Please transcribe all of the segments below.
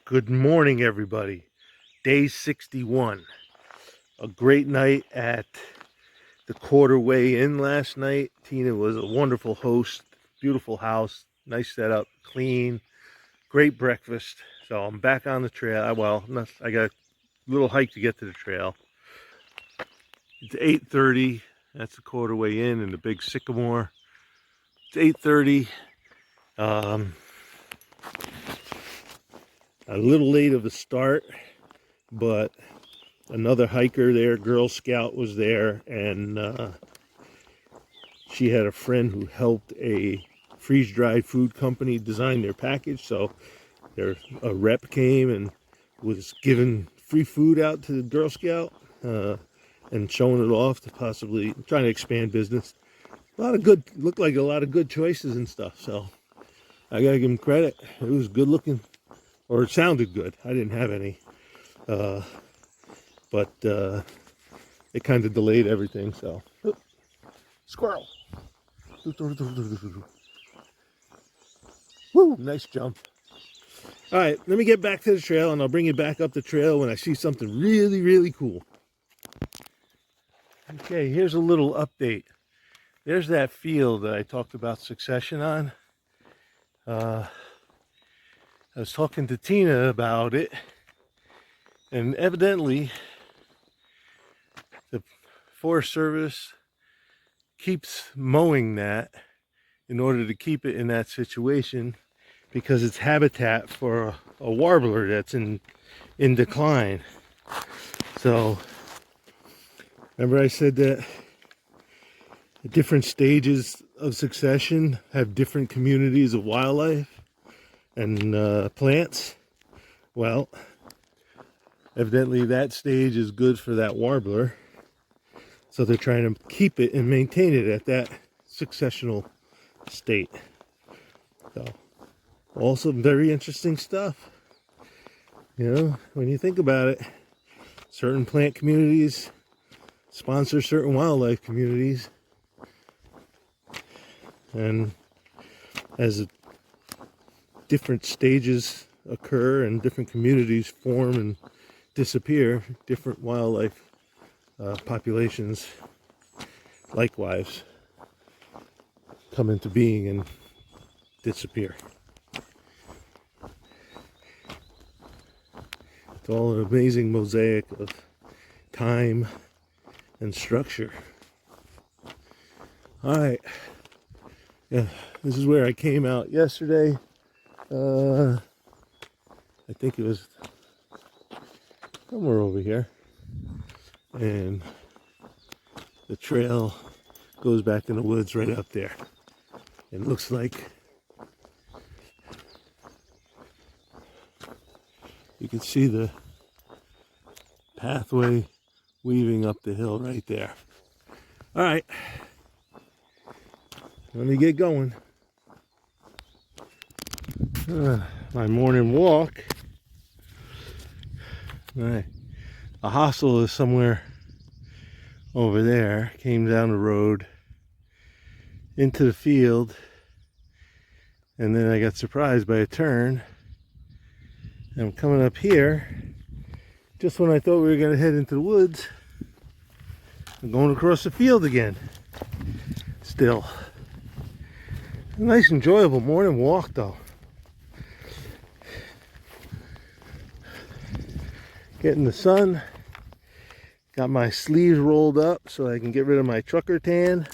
Good morning, everybody. Day 61. A great night at the Quarterway Inn last night. Tina was a wonderful host. Beautiful house, nice setup, clean, great breakfast. So I'm back on the trail. Well, I got a little hike to get to the trail. It's 8:30. That's the Quarterway Inn and the big sycamore. It's 8:30. A little late of a start, but another hiker there, Girl Scout, was there, and she had a friend who helped a freeze-dried food company design their package. So a rep came and was giving free food out to the Girl Scout and showing it off to possibly trying to expand business. Looked like a lot of good choices and stuff. So I gotta give him credit. It was good looking, or it sounded good. I didn't have any. But it kind of delayed everything, so. Squirrel. Woo, nice jump. All right, let me get back to the trail, and I'll bring you back up the trail when I see something really, really cool. Okay, here's a little update. There's that field that I talked about succession on. I was talking to Tina about it, and evidently the Forest Service keeps mowing that in order to keep it in that situation, because it's habitat for a warbler that's in decline. So remember I said that the different stages of succession have different communities of wildlife and plants. Well, evidently that stage is good for that warbler, so they're trying to keep it and maintain it at that successional state. So also very interesting stuff. You know, when you think about it, certain plant communities sponsor certain wildlife communities, and as different stages occur and different communities form and disappear, different wildlife populations likewise come into being and disappear. It's all an amazing mosaic of time and structure. All right, yeah, this is where I came out yesterday. I think it was somewhere over here, and the trail goes back in the woods right up there. It looks like you can see the pathway weaving up the hill right there. All right, let me get going. My morning walk. A hostel is somewhere over there. Came down the road into the field, and then I got surprised by a turn. I'm coming up here just when I thought we were going to head into the woods. I'm going across the field again. Still a nice, enjoyable morning walk, though. Getting the sun. Got my sleeves rolled up so I can get rid of my trucker tan.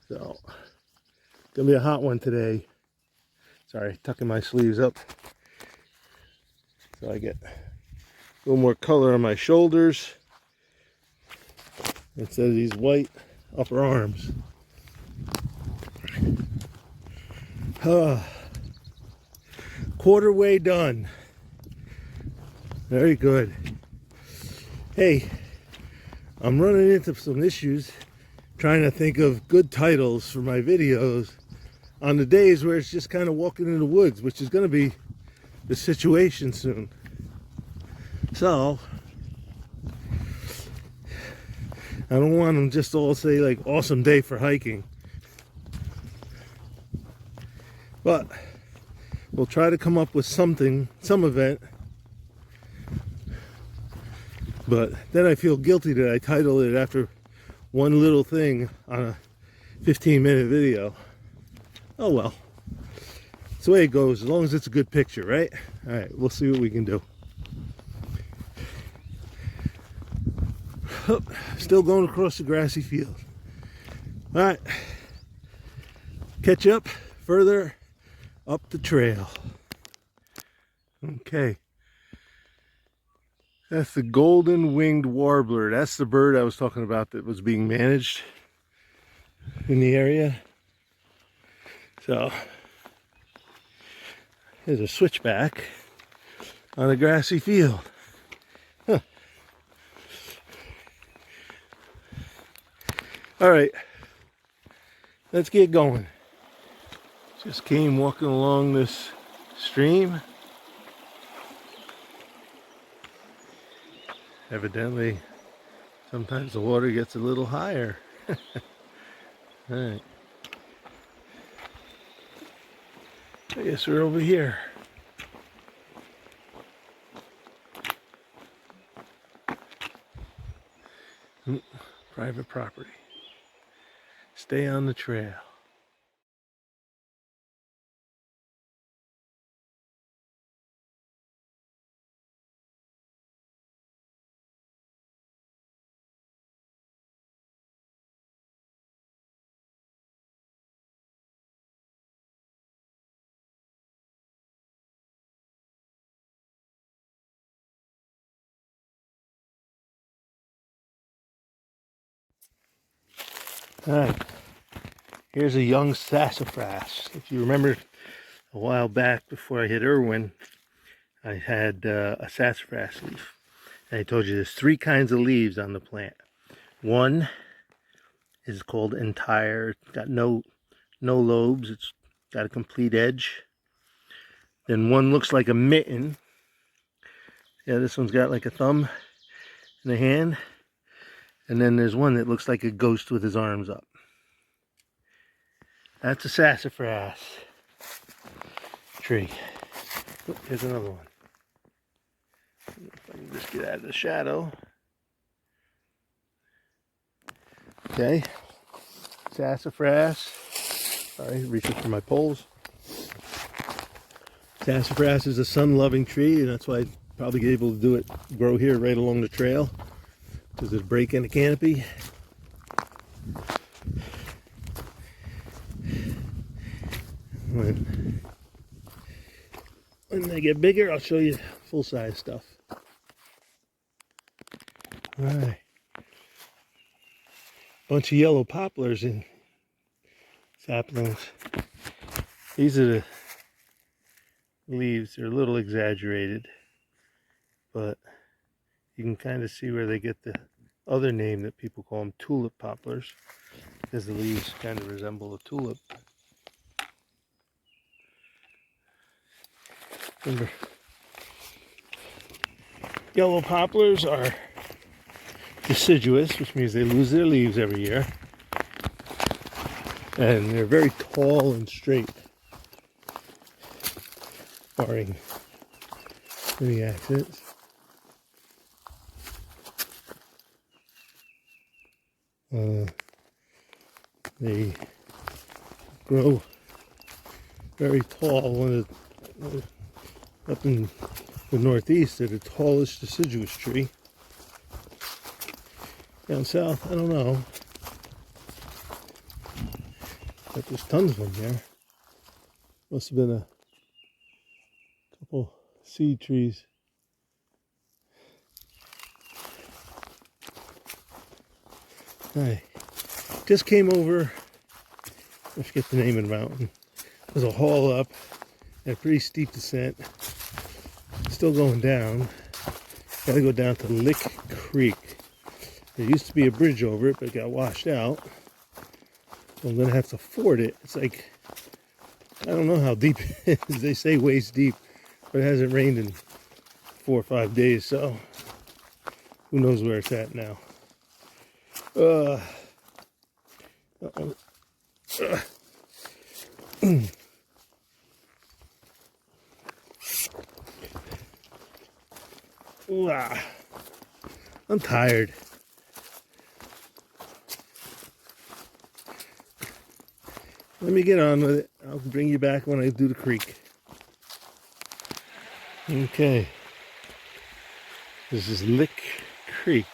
So, it's gonna be a hot one today. Sorry, tucking my sleeves up so I get a little more color on my shoulders instead of these white upper arms. Quarter way done. Very good. Hey, I'm running into some issues trying to think of good titles for my videos on the days where it's just kind of walking in the woods, which is going to be the situation soon. So I don't want them just all say like awesome day for hiking, but we'll try to come up with something, some event. But then I feel guilty that I titled it after one little thing on a 15-minute video. Oh well. That's the way it goes, as long as it's a good picture, right? Alright, we'll see what we can do. Oh, still going across the grassy field. Alright. Catch up further up the trail. Okay. That's the golden winged warbler. That's the bird I was talking about that was being managed in the area. So, here's a switchback on a grassy field. Huh. All right, let's get going. Just came walking along this stream. Evidently, sometimes the water gets a little higher. All right. I guess we're over here. Private property. Stay on the trail. All right, here's a young sassafras. If you remember a while back before I hit Irwin, I had a sassafras leaf. And I told you there's 3 kinds of leaves on the plant. One is called entire, it's got no lobes, it's got a complete edge. Then one looks like a mitten. Yeah, this one's got like a thumb and a hand. And then there's one that looks like a ghost with his arms up. That's a sassafras tree. Oh, here's another one. If I can just get out of the shadow. Okay. Sassafras. Sorry, reaching for my poles. Sassafras is a sun-loving tree, and that's why I'm probably able to do it, grow here right along the trail, because there's a break in the canopy. When they get bigger, I'll show you full-size stuff. All right. Bunch of yellow poplars and saplings. These are the leaves. They're a little exaggerated, but you can kind of see where they get the other name that people call them tulip poplars, because the leaves kind of resemble a tulip. Remember, yellow poplars are deciduous, which means they lose their leaves every year. And they're very tall and straight, barring any accidents. They grow very tall. Up in the northeast, they're the tallest deciduous tree. Down south, I don't know. But there's tons of them there. Must have been a couple seed trees. Hi. Just came over, I forget the name of the mountain. There's a haul up and a pretty steep descent. Still going down. Gotta go down to Lick Creek. There used to be a bridge over it, but it got washed out. So I'm gonna have to ford it. It's like, I don't know how deep it is. They say waist deep, but it hasn't rained in 4 or 5 days, so who knows where it's at now. Ooh, I'm tired. Let me get on with it. I'll bring you back when I do the creek. Okay. This is Lick Creek.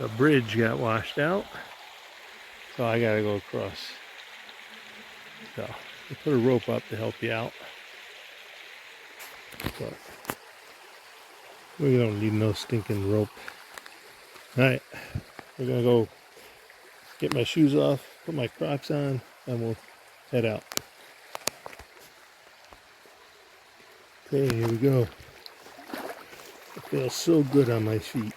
The bridge got washed out, so I gotta go across. So I put a rope up to help you out, but we don't need no stinking rope. All right, we're gonna go get my shoes off, put my Crocs on, and we'll head out. Okay, here we go. It feels so good on my feet.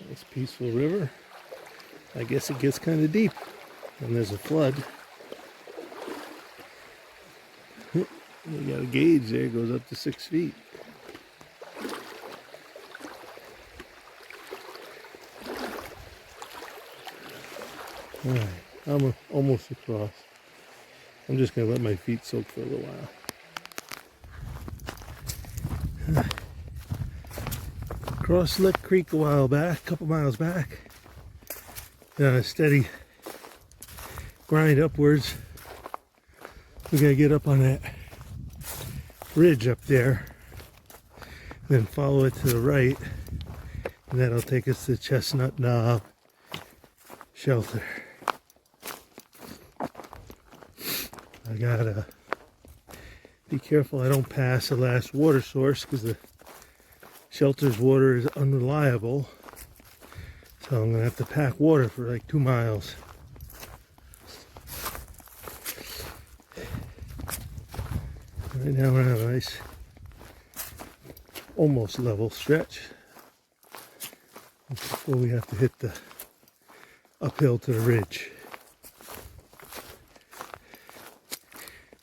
Nice peaceful river. I guess it gets kind of deep when there's a flood. You got a gauge there, it goes up to 6 feet. Alright, I'm almost across. I'm just going to let my feet soak for a little while. Crossed Lick Creek a while back, a couple miles back. A steady grind upwards. We gotta get up on that ridge up there, then follow it to the right, and that'll take us to Chestnut Knob Shelter. I gotta be careful I don't pass the last water source because the shelter's water is unreliable. So I'm gonna have to pack water for like 2 miles. Right now we're on a nice, almost level stretch before we have to hit the uphill to the ridge.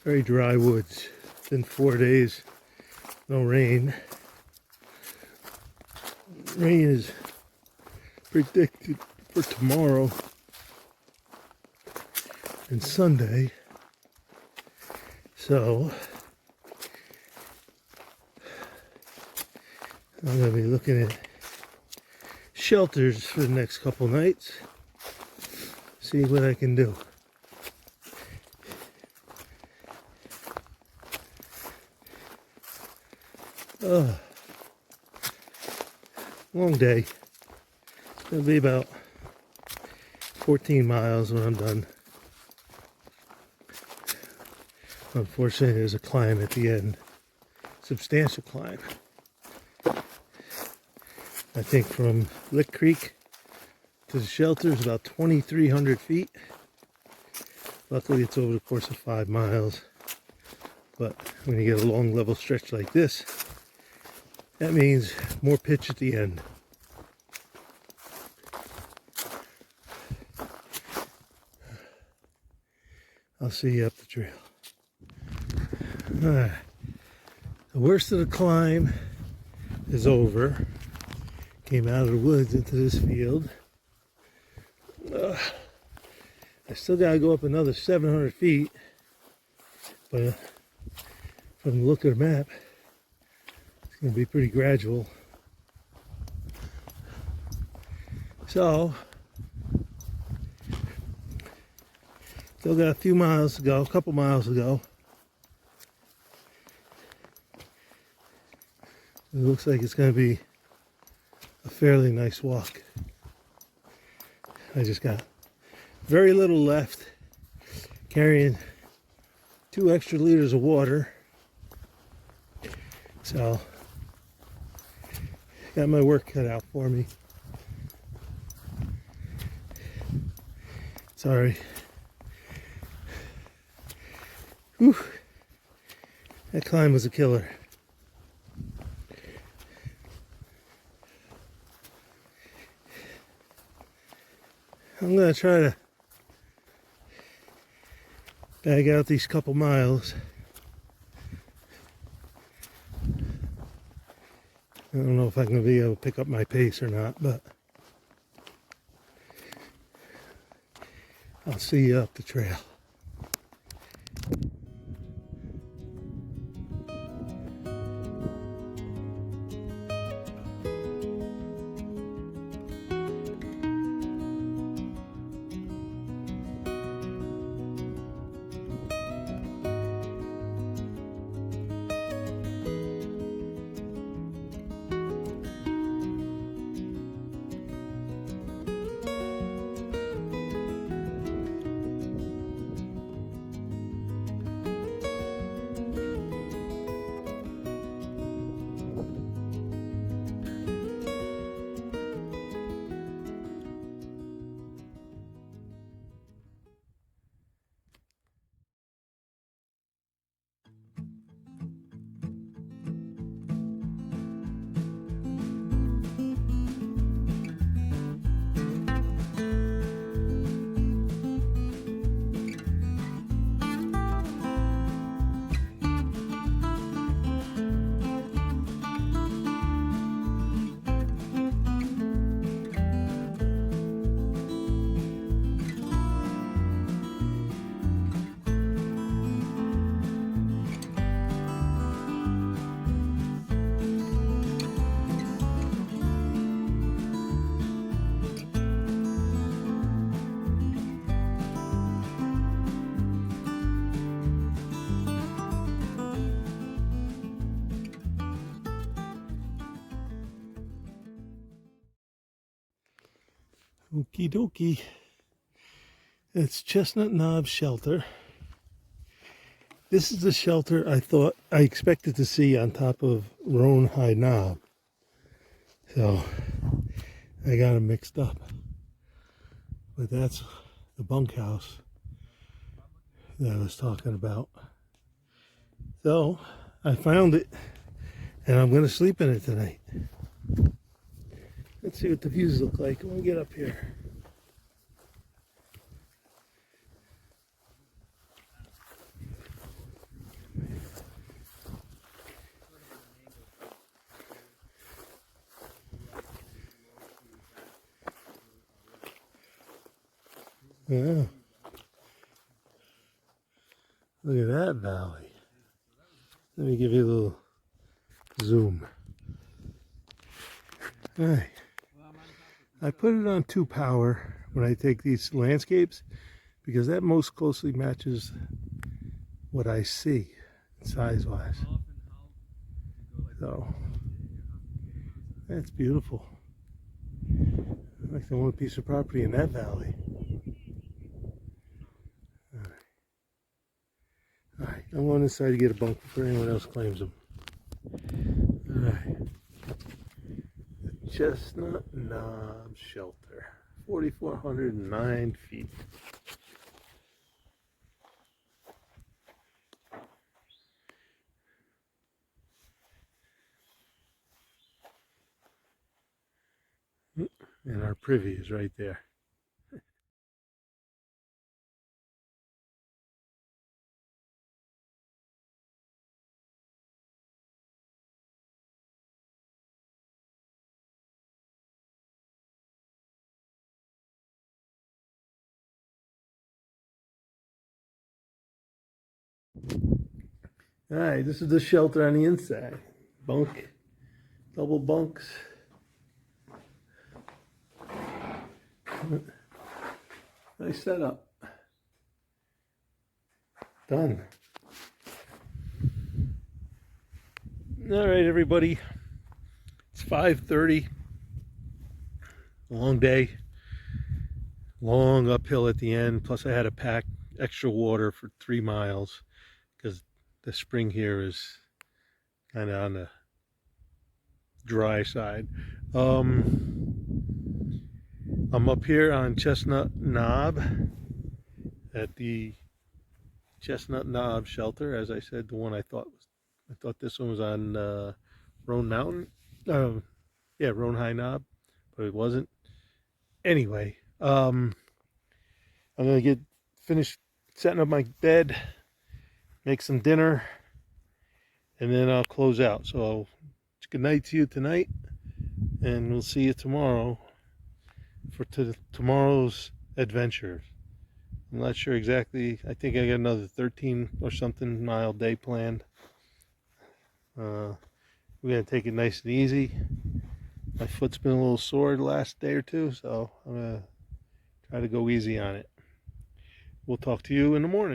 Very dry woods. It's been 4 days, no rain. Rain is predicted for tomorrow and Sunday, so I'm going to be looking at shelters for the next couple nights, see what I can do. Long day. It's going to be about 14 miles when I'm done. Unfortunately, there's a climb at the end. Substantial climb. I think from Lick Creek to the shelter is about 2,300 feet. Luckily, it's over the course of 5 miles. But when you get a long level stretch like this, that means more pitch at the end. I'll see you up the trail. Alright. The worst of the climb is over. Came out of the woods into this field. I still gotta go up another 700 feet. But from the look of the map, it's gonna be pretty gradual. So, still got a few miles to go, a couple miles to go. It looks like it's going to be a fairly nice walk. I just got very little left, carrying 2 extra liters of water. So, got my work cut out for me. Sorry. Whew. That climb was a killer. I'm going to try to bag out these couple miles. I don't know if I'm going to be able to pick up my pace or not, but I'll see you up the trail. Okie dokie. It's Chestnut Knob Shelter. This is the shelter I expected to see on top of Thru-hike Knob. So I got them mixed up. But that's the bunkhouse that I was talking about. So I found it and I'm going to sleep in it tonight. Let's see what the views look like when we get up here. Yeah. Look at that valley. Let me give you a little zoom. All right. I put it on 2 power when I take these landscapes because that most closely matches what I see size-wise. So that's beautiful. Like the only piece of property in that valley. All right, I'm going inside to get a bunk before anyone else claims them. All right. The Chestnut Knob Shelter, 4,409 feet. And our privy is right there. All right, this is the shelter on the inside. Bunk, double bunks. Nice setup. Done. All right, everybody. It's 5:30. Long day. Long uphill at the end. Plus, I had to pack extra water for 3 miles because the spring here is kind of on the dry side. I'm up here on Chestnut Knob at the Chestnut Knob Shelter. As I said, the one I thought this one was on Roan Mountain. Yeah, Thru-hike Knob, but it wasn't. Anyway, I'm gonna get finished setting up my bed, make some dinner, and then I'll close out. So it's good night to you tonight, and we'll see you tomorrow for tomorrow's adventure. I'm not sure exactly. I think I got another 13 or something mile day planned. We're gonna take it nice and easy. My foot's been a little sore the last day or two, so I'm gonna try to go easy on it. We'll talk to you in the morning.